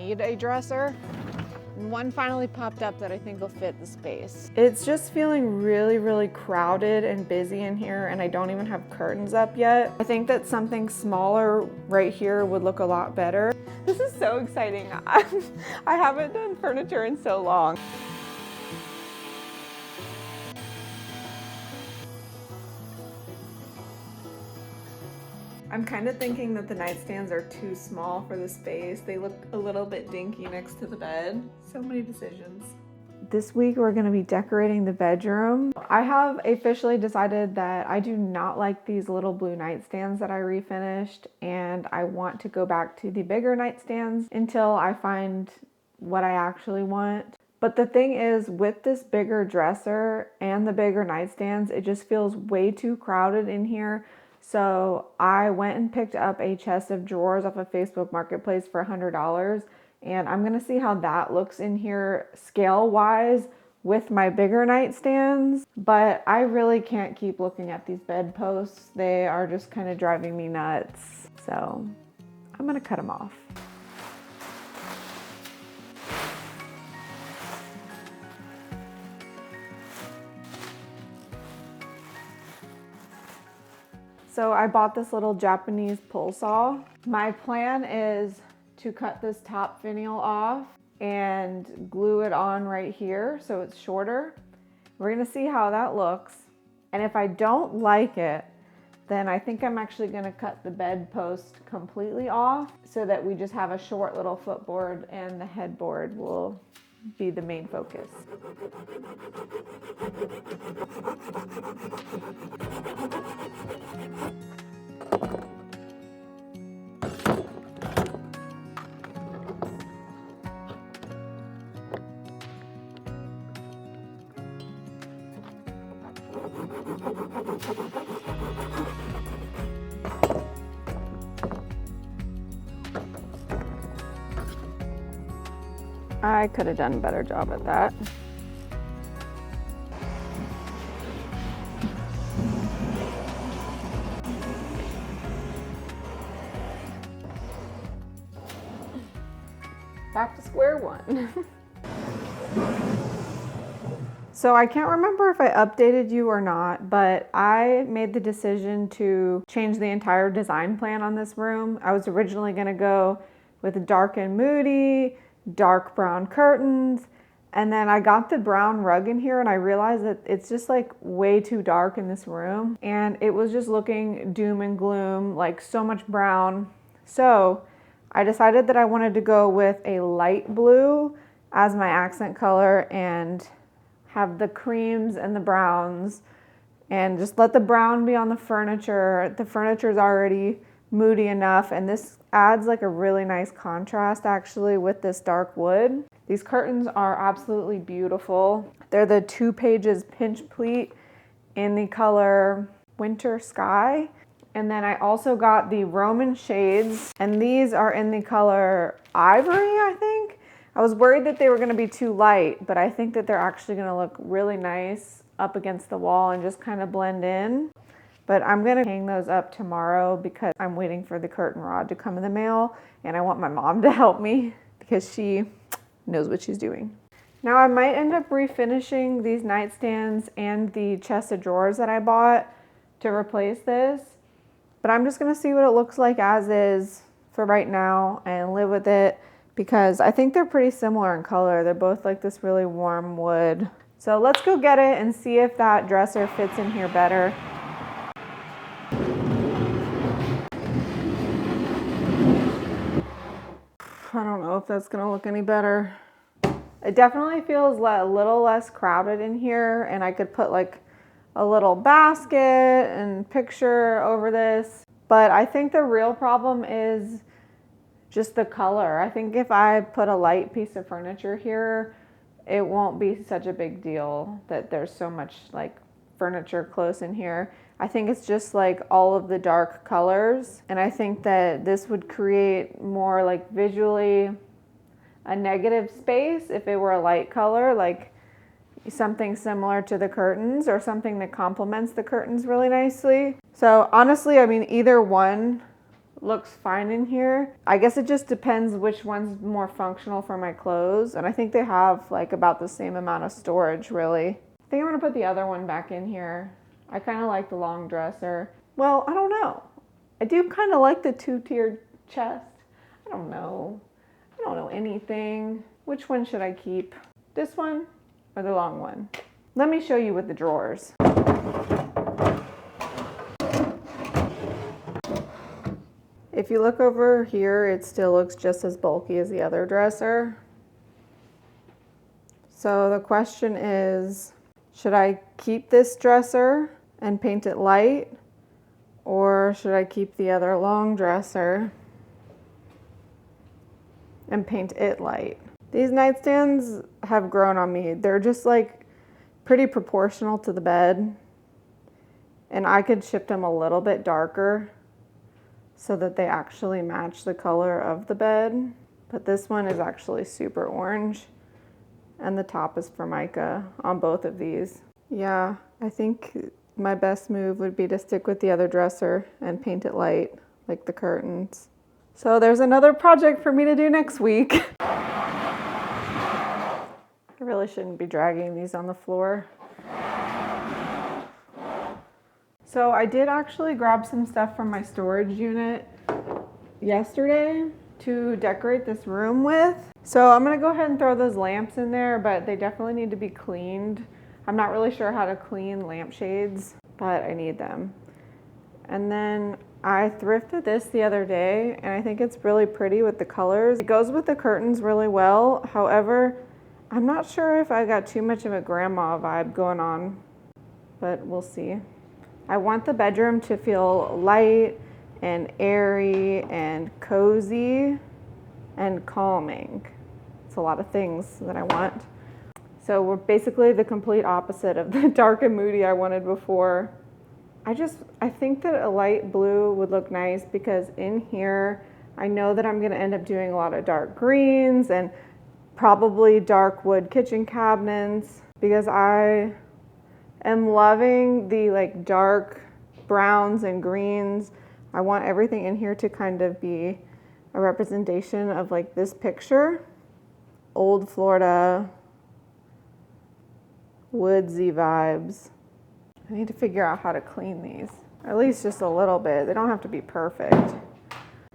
need a dresser. And one finally popped up that I think will fit the space. It's just feeling really, really crowded and busy in here, and I don't even have curtains up yet. I think that something smaller right here would look a lot better. This is so exciting. I haven't done furniture in so long. I'm kind of thinking that the nightstands are too small for the space. They look a little bit dinky next to the bed. So many decisions. This week we're going to be decorating the bedroom. I have officially decided that I do not like these little blue nightstands that I refinished, and I want to go back to the bigger nightstands until I find what I actually want. But the thing is, with this bigger dresser and the bigger nightstands, it just feels way too crowded in here. So I went and picked up a chest of drawers off of Facebook Marketplace for $100, and I'm gonna see how that looks in here scale-wise with my bigger nightstands. But I really can't keep looking at these bedposts. They are just kind of driving me nuts. So I'm gonna cut them off. So I bought this little Japanese pull saw. My plan is to cut this top finial off and glue it on right here so it's shorter. We're gonna see how that looks. And if I don't like it, then I think I'm actually gonna cut the bedpost completely off so that we just have a short little footboard and the headboard will be the main focus. I could have done a better job at that. Back to square one. So I can't remember if I updated you or not, but I made the decision to change the entire design plan on this room. I was originally gonna go with dark and moody, dark brown curtains, and then I got the brown rug in here and I realized that it's just like way too dark in this room, and it was just looking doom and gloom, like so much brown. So I decided that I wanted to go with a light blue as my accent color and have the creams and the browns and just let the brown be on the furniture. The furniture is already moody enough, and this adds like a really nice contrast actually with this dark wood. These curtains are absolutely beautiful. They're the 2 pages pinch pleat in the color Winter Sky. And then I also got the Roman shades, and these are in the color Ivory, I think. I was worried that they were gonna be too light, but I think that they're actually gonna look really nice up against the wall and just kind of blend in. But I'm gonna hang those up tomorrow because I'm waiting for the curtain rod to come in the mail, and I want my mom to help me because she knows what she's doing. Now I might end up refinishing these nightstands and the chest of drawers that I bought to replace this, but I'm just gonna see what it looks like as is for right now and live with it because I think they're pretty similar in color. They're both like this really warm wood. So let's go get it and see if that dresser fits in here better. I don't know if that's gonna look any better. It definitely feels a little less crowded in here, and I could put like a little basket and picture over this. But I think the real problem is just the color. I think if I put a light piece of furniture here, it won't be such a big deal that there's so much like furniture close in here. I think it's just like all of the dark colors, and I think that this would create more like visually a negative space if it were a light color, like something similar to the curtains or something that complements the curtains really nicely. So honestly, I mean, either one looks fine in here. I guess it just depends which one's more functional for my clothes. And I think they have like about the same amount of storage, really. I think I'm gonna put the other one back in here. I kind of like the long dresser. Well, I don't know. I do kind of like the two-tiered chest. I don't know. I don't know anything. Which one should I keep? This one or the long one? Let me show you with the drawers. If you look over here, it still looks just as bulky as the other dresser. So the question is, should I keep this dresser and paint it light? Or should I keep the other long dresser and paint it light? These nightstands have grown on me. They're just like pretty proportional to the bed. And I could shift them a little bit darker so that they actually match the color of the bed. But this one is actually super orange. And the top is Formica on both of these. Yeah, I think my best move would be to stick with the other dresser and paint it light, like the curtains. So there's another project for me to do next week. I really shouldn't be dragging these on the floor. So I did actually grab some stuff from my storage unit yesterday to decorate this room with. So I'm gonna go ahead and throw those lamps in there, but they definitely need to be cleaned. I'm not really sure how to clean lampshades, but I need them. And then I thrifted this the other day, and I think it's really pretty with the colors. It goes with the curtains really well. However, I'm not sure if I got too much of a grandma vibe going on, but we'll see. I want the bedroom to feel light and airy and cozy and calming. It's a lot of things that I want. So we're basically the complete opposite of the dark and moody I wanted before. I think that a light blue would look nice because in here, I know that I'm gonna end up doing a lot of dark greens and probably dark wood kitchen cabinets because I am loving the like dark browns and greens. I want everything in here to kind of be a representation of like this picture. Old Florida, woodsy vibes. I need to figure out how to clean these, or at least just a little bit. They don't have to be perfect,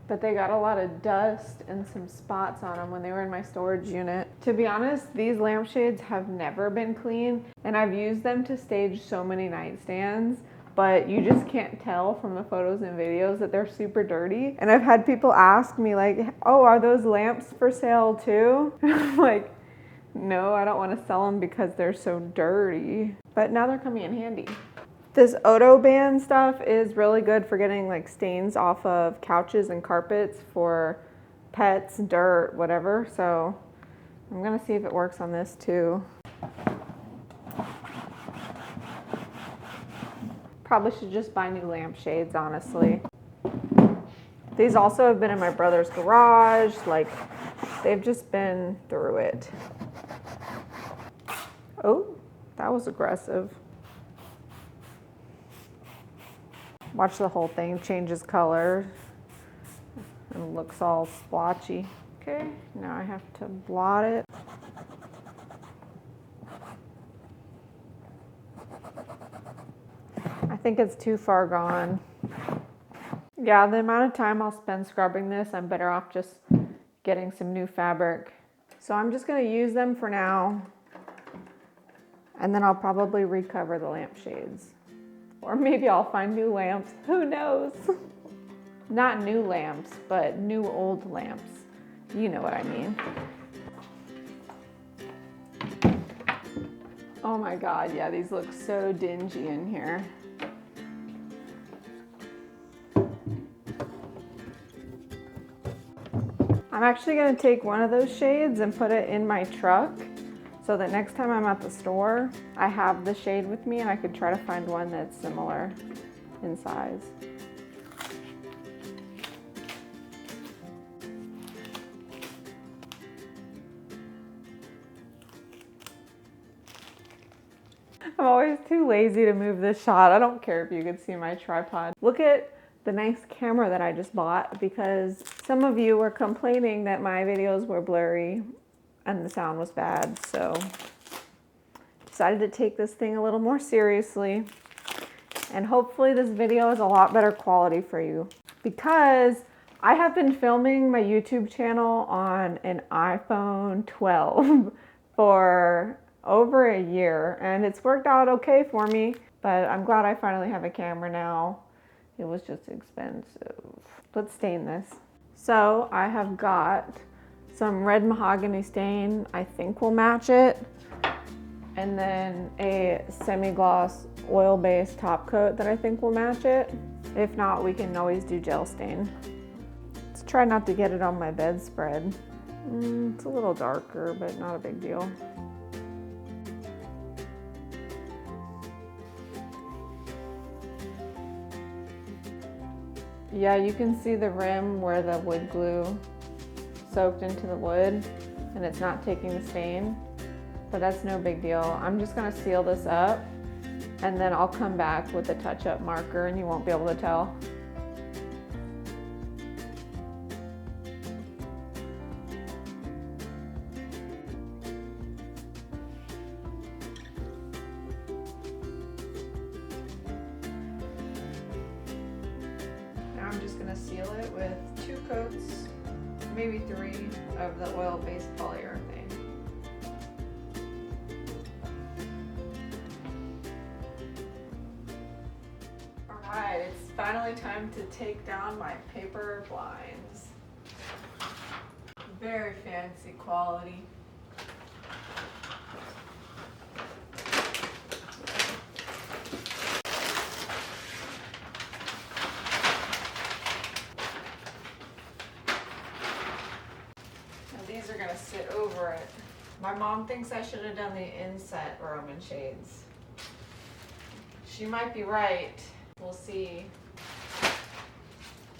but they got a lot of dust and some spots on them when they were in my storage unit. To be honest, these lampshades have never been clean, and I've used them to stage so many nightstands, but you just can't tell from the photos and videos that they're super dirty. And I've had people ask me like, oh, are those lamps for sale too? And I'm like, no, I don't want to sell them because they're so dirty. But now they're coming in handy. This Odo band stuff is really good for getting like stains off of couches and carpets for pets, dirt, whatever. So I'm gonna see if it works on this too. Probably should just buy new lampshades, honestly. These also have been in my brother's garage. Like, they've just been through it. Oh, that was aggressive. Watch the whole thing changes color and looks all splotchy. Okay, now I have to blot it. I think it's too far gone. Yeah, the amount of time I'll spend scrubbing this, I'm better off just getting some new fabric. So I'm just gonna use them for now, and then I'll probably recover the lampshades. Or maybe I'll find new lamps, who knows? Not new lamps, but new old lamps. You know what I mean. Oh my God, yeah, these look so dingy in here. I'm actually gonna take one of those shades and put it in my truck so that next time I'm at the store, I have the shade with me and I could try to find one that's similar in size. I'm always too lazy to move this shot. I don't care if you could see my tripod. Look at the nice camera that I just bought because some of you were complaining that my videos were blurry and the sound was bad. So decided to take this thing a little more seriously. And hopefully this video is a lot better quality for you because I have been filming my YouTube channel on an iPhone 12 for over a year and it's worked out okay for me, but I'm glad I finally have a camera now. It was just expensive. Let's stain this. So I have got some red mahogany stain, I think will match it. And then a semi-gloss oil-based top coat that I think will match it. If not, we can always do gel stain. Let's try not to get it on my bedspread. It's a little darker, but not a big deal. Yeah, you can see the rim where the wood glue soaked into the wood and it's not taking the stain. But that's no big deal. I'm just gonna seal this up and then I'll come back with a touch-up marker and you won't be able to tell. Now I'm just gonna seal it with 2 coats, maybe 3 of the oil-based polyurethane. Alright, it's finally time to take down my paper blinds. Very fancy quality. Now these are going to sit over it. My mom thinks I should have done the inset Roman shades. She might be right. We'll see.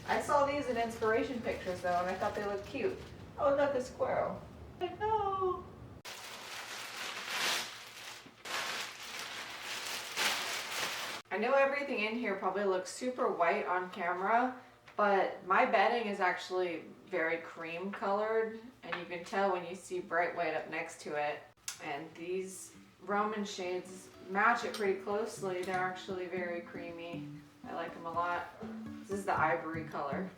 I saw these in inspiration pictures though, and I thought they looked cute. Oh, look, a squirrel. I know. I know everything in here probably looks super white on camera, but my bedding is actually very cream colored, and you can tell when you see bright white up next to it. And these Roman shades match it pretty closely. They're actually very creamy. I like them a lot. This is the ivory color.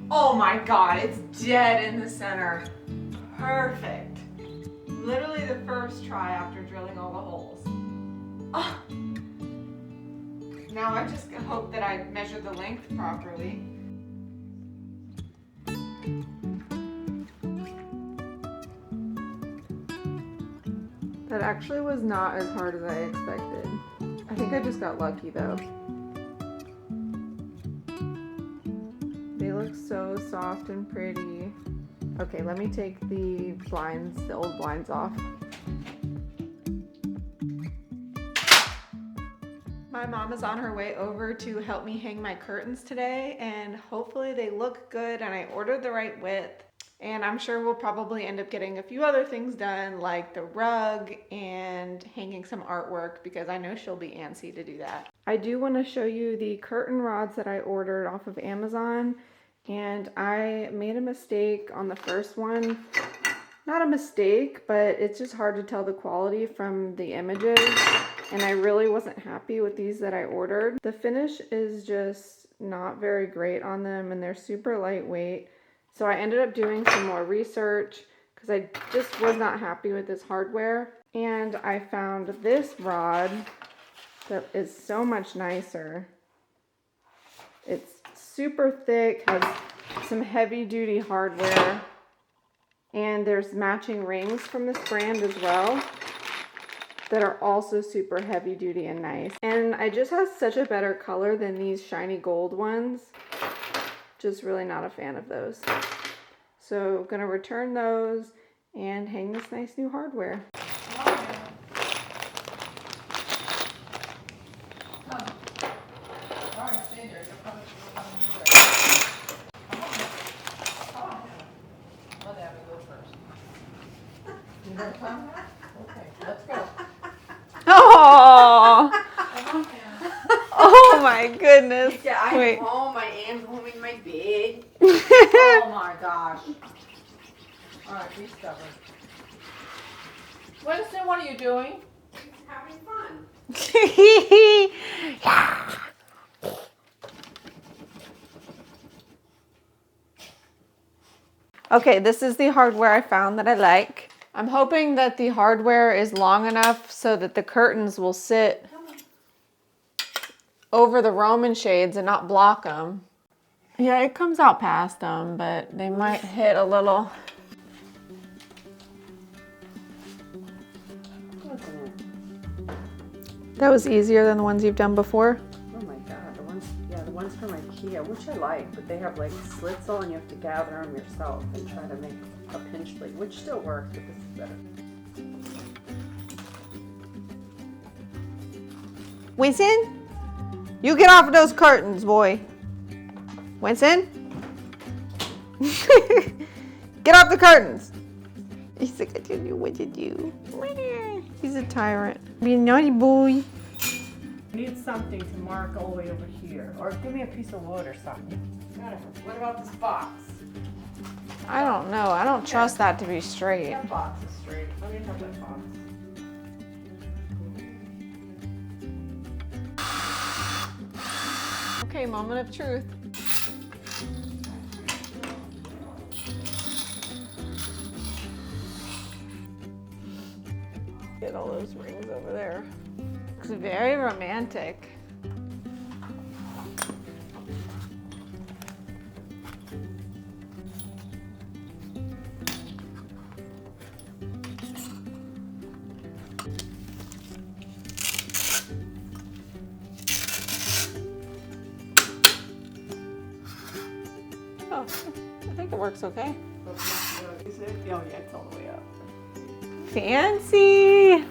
Oh my God, it's dead in the center. Perfect. Literally the first try after drilling all the holes. Oh. Now I just hope that I measured the length properly. That actually was not as hard as I expected. I think I just got lucky though. They look so soft and pretty. Okay, let me take the blinds, the old blinds off. My mom is on her way over to help me hang my curtains today, and hopefully they look good and I ordered the right width. And I'm sure we'll probably end up getting a few other things done, like the rug and hanging some artwork, because I know she'll be antsy to do that. I do want to show you the curtain rods that I ordered off of Amazon, and I made a mistake on the first one. Not a mistake, but it's just hard to tell the quality from the images, and I really wasn't happy with these that I ordered. The finish is just not very great on them, and they're super lightweight. So I ended up doing some more research because I just was not happy with this hardware. And I found this rod that is so much nicer. It's super thick, has some heavy duty hardware, and there's matching rings from this brand as well. that are also super heavy duty and nice. And I just have such a better color than these shiny gold ones. Just really not a fan of those. So I'm gonna return those and hang this nice new hardware. Okay, let's go. Oh! Oh my goodness. Yeah, I'm Wait. home. I am home in my bed. Oh my gosh. Alright, be stubborn. Winston, what are you doing? Having fun. Okay, this is the hardware I found that I like. I'm hoping that the hardware is long enough so that the curtains will sit over the Roman shades and not block them. Yeah, it comes out past them, but they might hit a little. That was easier than the ones you've done before. Oh my god, the ones from IKEA, which I like, but they have like slits on, you have to gather them yourself and try to make a pinch plate, which still works, but this is better. Winston, you get off of those curtains, boy. Winston? Get off the curtains. He's like, I didn't know what to do. He's a tyrant. Be a naughty boy. I need something to mark all the way over here, or give me a piece of wood or something. What about this box? I don't know. I don't trust that to be straight. That box is straight. Let me have that box. Okay, moment of truth. Get all those rings over there. It's very romantic. Oh, I think it works okay. Is it? Oh yeah, it's all the way up. Fancy!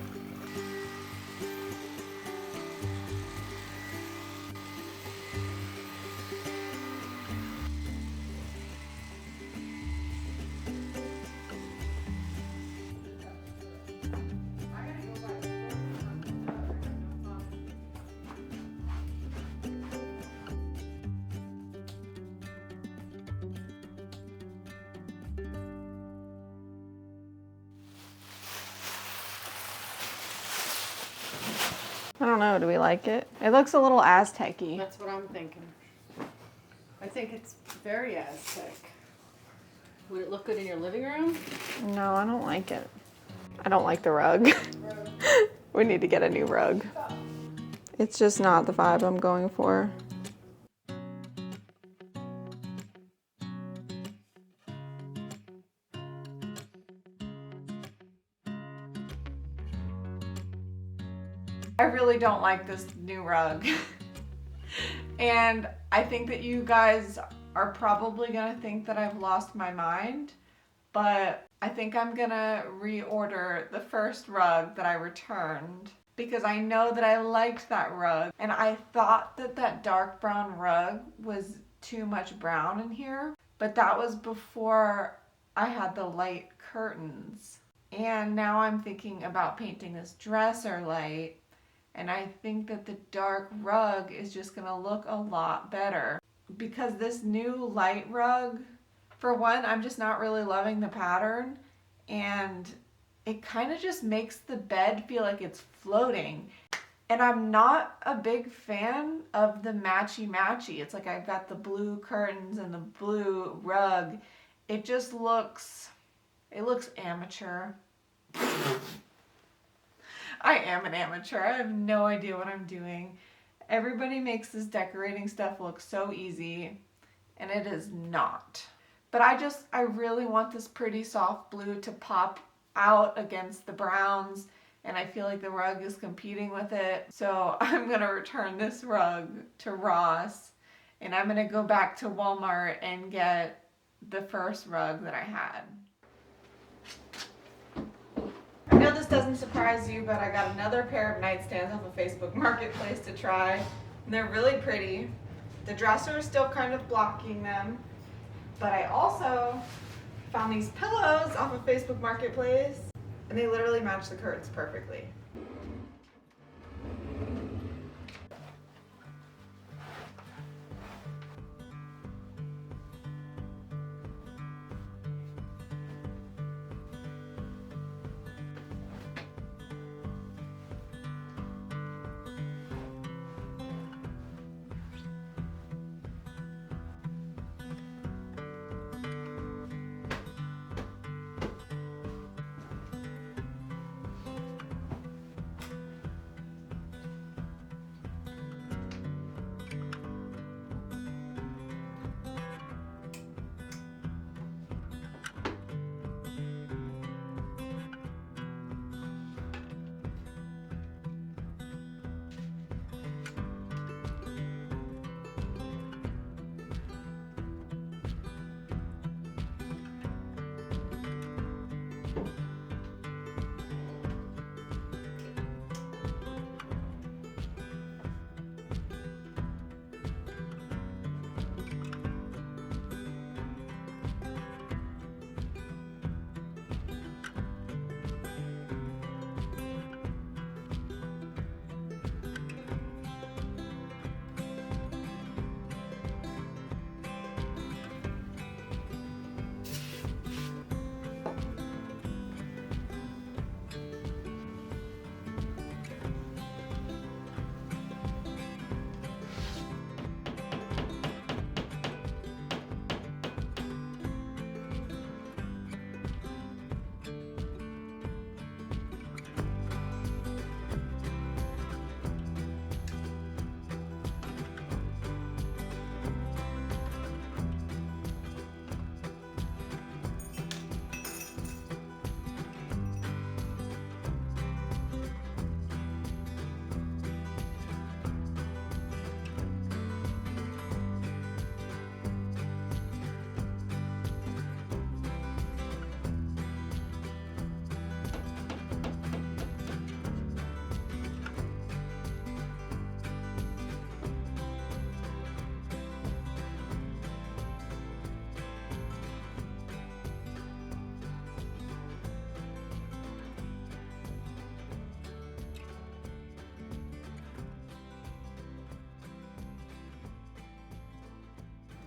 I don't know, do we like it? It looks a little Aztec-y. That's what I'm thinking. I think it's very Aztec. Would it look good in your living room? No, I don't like it. I don't like the rug. We need to get a new rug. It's just not the vibe I'm going for. I really don't like this new rug. And I think that you guys are probably gonna think that I've lost my mind, but I think I'm gonna reorder the first rug that I returned because I know that I liked that rug and I thought that that dark brown rug was too much brown in here, but that was before I had the light curtains. And now I'm thinking about painting this dresser light. And I think that the dark rug is just gonna look a lot better because this new light rug, for one, I'm just not really loving the pattern and it kind of just makes the bed feel like it's floating. And I'm not a big fan of the matchy-matchy. It's like I've got the blue curtains and the blue rug. It just looks, it looks amateur. I am an amateur. I have no idea what I'm doing. Everybody makes this decorating stuff look so easy, and it is not. But I really want this pretty soft blue to pop out against the browns and I feel like the rug is competing with it. So I'm gonna return this rug to Ross, and I'm gonna go back to Walmart and get the first rug that I had. I know this doesn't surprise you, but I got another pair of nightstands off of Facebook Marketplace to try. And they're really pretty. The dresser is still kind of blocking them, but I also found these pillows off of Facebook Marketplace, and they literally match the curtains perfectly.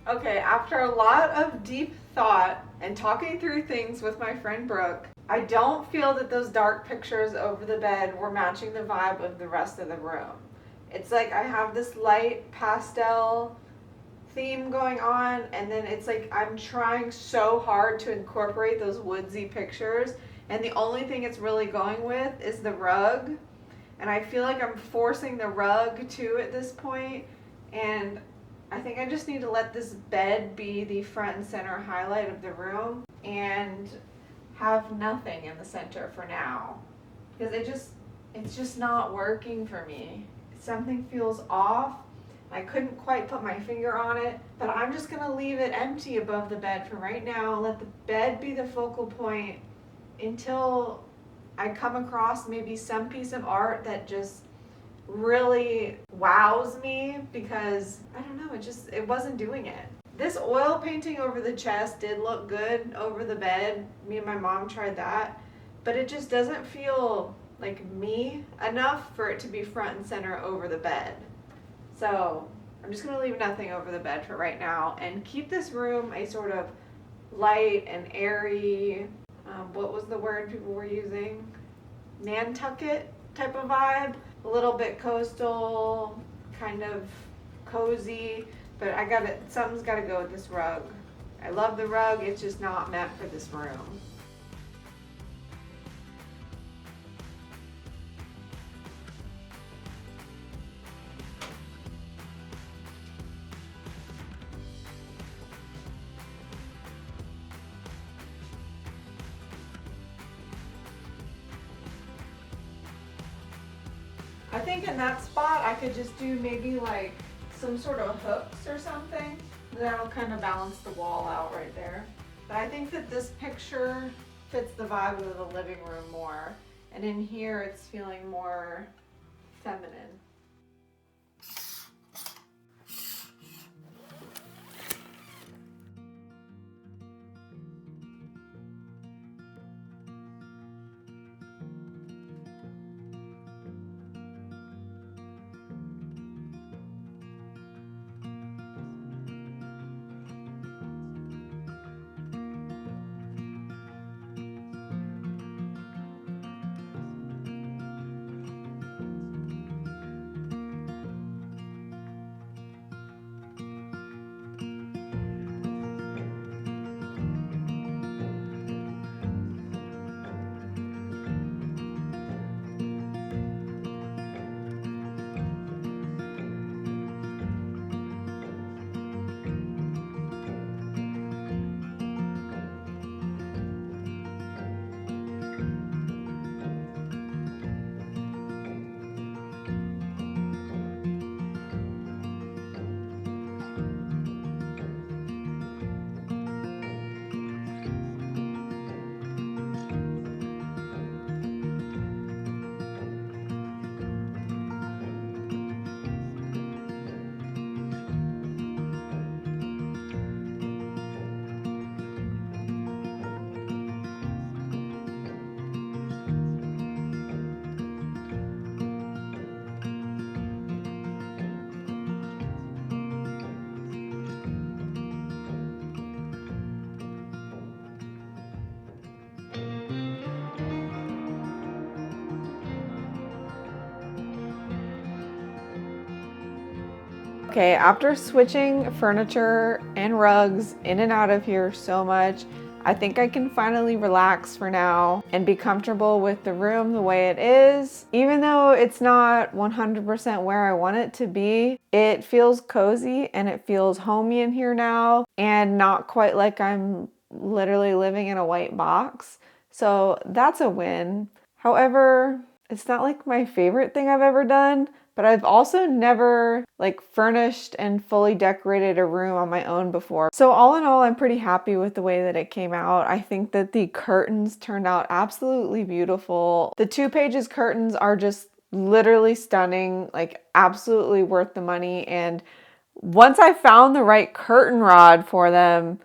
Okay, after a lot of deep thought and talking through things with my friend Brooke, I don't feel that those dark pictures over the bed were matching the vibe of the rest of the room. It's like I have this light pastel theme going on, and then it's like I'm trying so hard to incorporate those woodsy pictures, and the only thing it's really going with is the rug. And I feel like I'm forcing the rug too at this point, and I think I just need to let this bed be the front and center highlight of the room and have nothing in the center for now, because it's just not working for me. Something feels off. I couldn't quite put my finger on it, but I'm just gonna leave it empty above the bed for right now. Let the bed be the focal point until I come across maybe some piece of art that just really wows me, because I don't know, it wasn't doing it. This oil painting over the chest did look good over the bed. Me and my mom tried that, but it just doesn't feel like me enough for it to be front and center over the bed. So I'm just gonna leave nothing over the bed for right now and keep this room a sort of light and airy, what was the word people were using? Nantucket type of vibe. A little bit coastal, kind of cozy, but something's gotta go with this rug. I love the rug, it's just not meant for this room. I think in that spot I could just do maybe like some sort of hooks or something. That'll kind of balance the wall out right there. But I think that this picture fits the vibe of the living room more. And in here it's feeling more feminine. Okay, after switching furniture and rugs in and out of here so much, I think I can finally relax for now and be comfortable with the room the way it is. Even though it's not 100% where I want it to be, it feels cozy and it feels homey in here now and not quite like I'm literally living in a white box. So that's a win. However, it's not like my favorite thing I've ever done, but I've also never like furnished and fully decorated a room on my own before. So all in all, I'm pretty happy with the way that it came out. I think that the curtains turned out absolutely beautiful. The 2 pages curtains are just literally stunning, like absolutely worth the money. And once I found the right curtain rod for them,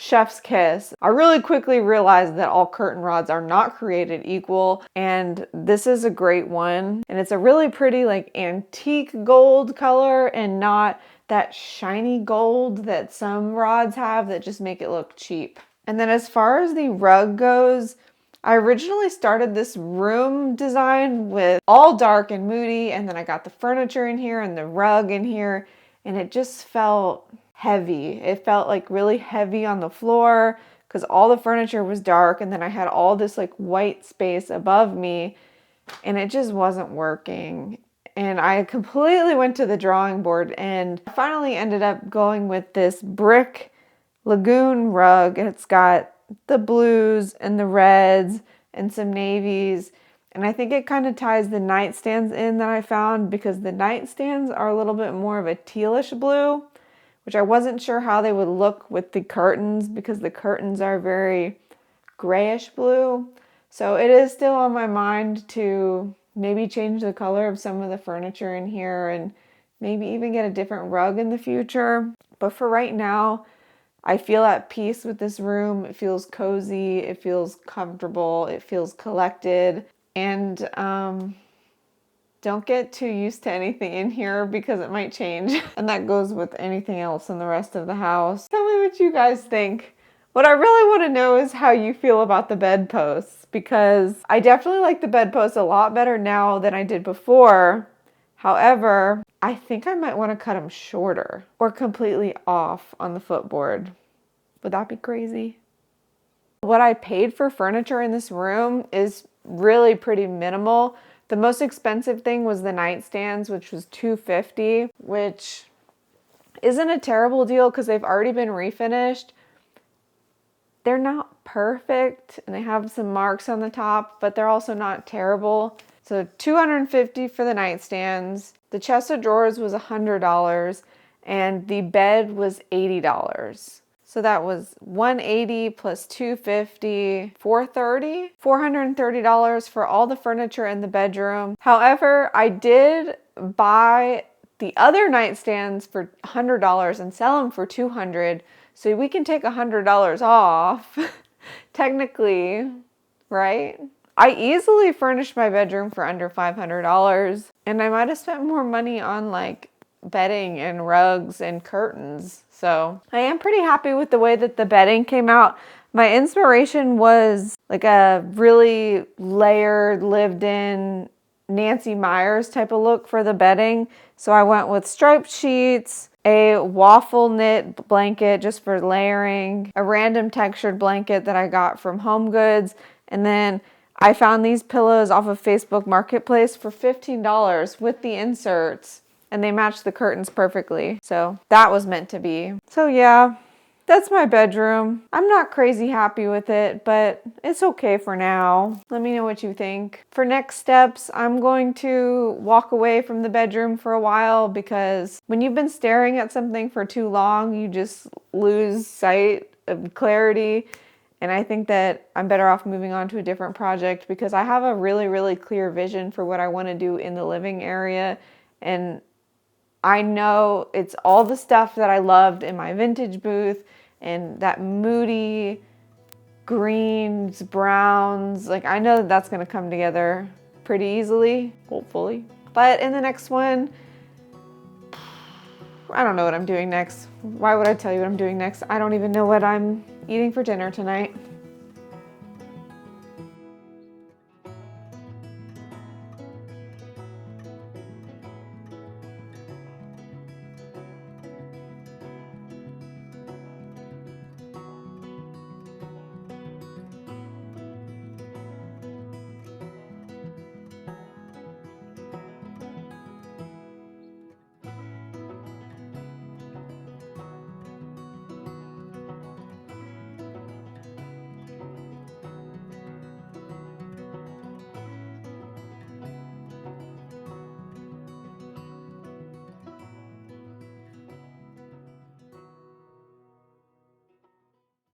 chef's kiss. I really quickly realized that all curtain rods are not created equal, and this is a great one. And it's a really pretty like antique gold color and not that shiny gold that some rods have that just make it look cheap. And then as far as the rug goes, I originally started this room design with all dark and moody, and then I got the furniture in here and the rug in here, and it just felt heavy. It felt like really heavy on the floor because all the furniture was dark, and then I had all this like white space above me, and it just wasn't working. And I completely went to the drawing board and finally ended up going with this brick lagoon rug, and it's got the blues and the reds and some navies. And I think it kind of ties the nightstands in that I found, because the nightstands are a little bit more of a tealish blue, which I wasn't sure how they would look with the curtains because the curtains are very grayish blue. So it is still on my mind to maybe change the color of some of the furniture in here and maybe even get a different rug in the future. But for right now, I feel at peace with this room. It feels cozy, it feels comfortable, it feels collected. And don't get too used to anything in here because it might change. And that goes with anything else in the rest of the house. Tell me what you guys think. What I really want to know is how you feel about the bedposts, because I definitely like the bedposts a lot better now than I did before. However, I think I might want to cut them shorter or completely off on the footboard. Would that be crazy? What I paid for furniture in this room is really pretty minimal. The most expensive thing was the nightstands, which was $250, which isn't a terrible deal because they've already been refinished. They're not perfect and they have some marks on the top, but they're also not terrible. So $250 for the nightstands. The chest of drawers was $100 and the bed was $80. So that was $180 plus $250, $430? $430 for all the furniture in the bedroom. However, I did buy the other nightstands for $100 and sell them for $200, so we can take $100 off, technically, right? I easily furnished my bedroom for under $500, and I might have spent more money on like bedding and rugs and curtains. So I am pretty happy with the way that the bedding came out. My inspiration was like a really layered, lived in Nancy Meyers type of look for the bedding. So I went with striped sheets, a waffle knit blanket just for layering, a random textured blanket that I got from Home Goods, and then I found these pillows off of Facebook Marketplace for $15 with the inserts, and they matched the curtains perfectly. So that was meant to be. So yeah, that's my bedroom. I'm not crazy happy with it, but it's okay for now. Let me know what you think. For next steps, I'm going to walk away from the bedroom for a while, because when you've been staring at something for too long, you just lose sight of clarity. And I think that I'm better off moving on to a different project, because I have a really, really clear vision for what I want to do in the living area. And I know it's all the stuff that I loved in my vintage booth, and that moody greens, browns. Like, I know that that's going to come together pretty easily, hopefully. But in the next one, I don't know what I'm doing next. Why would I tell you what I'm doing next? I don't even know what I'm eating for dinner tonight.